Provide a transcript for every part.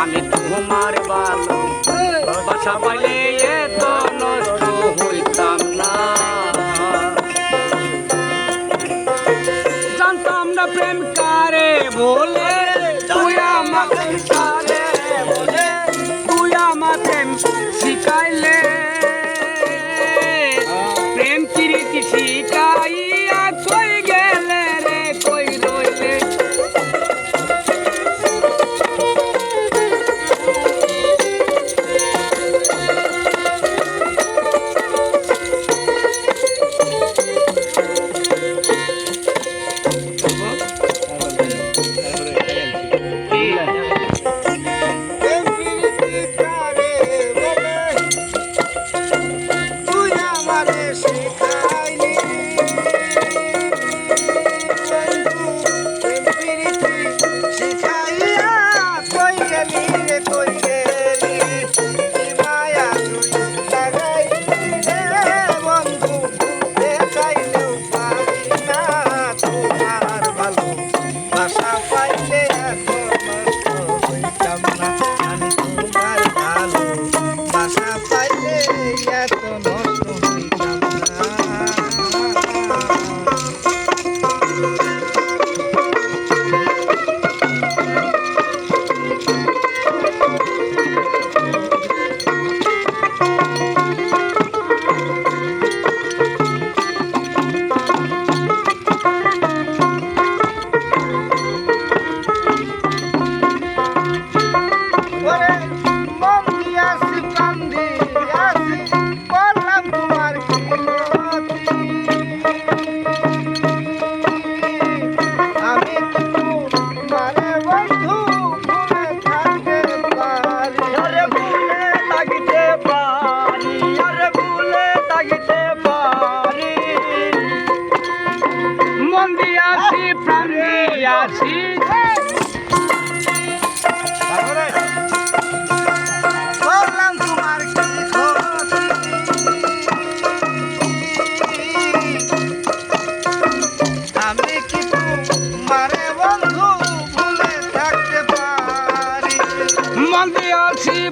আমি তোমার ভালোবাসা পাইলে এত নষ্ট হইতাম না। জানতাম না প্রেম কারে বলে, তুই আমাকে কারে বলে, তুই আমাকে শিখাইলে প্রেম প্রীতি শিখাইয়া কই গেলে রে কই রইলে।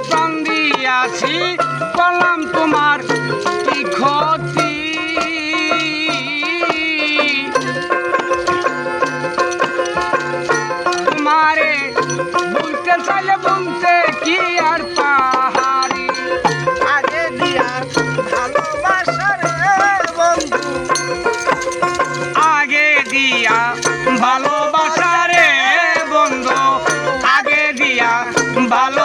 প্রাণ দিয়াছি করলাম তোমার কি ক্ষতি, তোমারে বলতে চাইলে বলতে কি আর পাহাড়ি। আগে দিয়া ভালোবাসার বন্ধু, আগে দিয়া ভালোবাসা রে বন্ধু, আগে দিয়া ভালো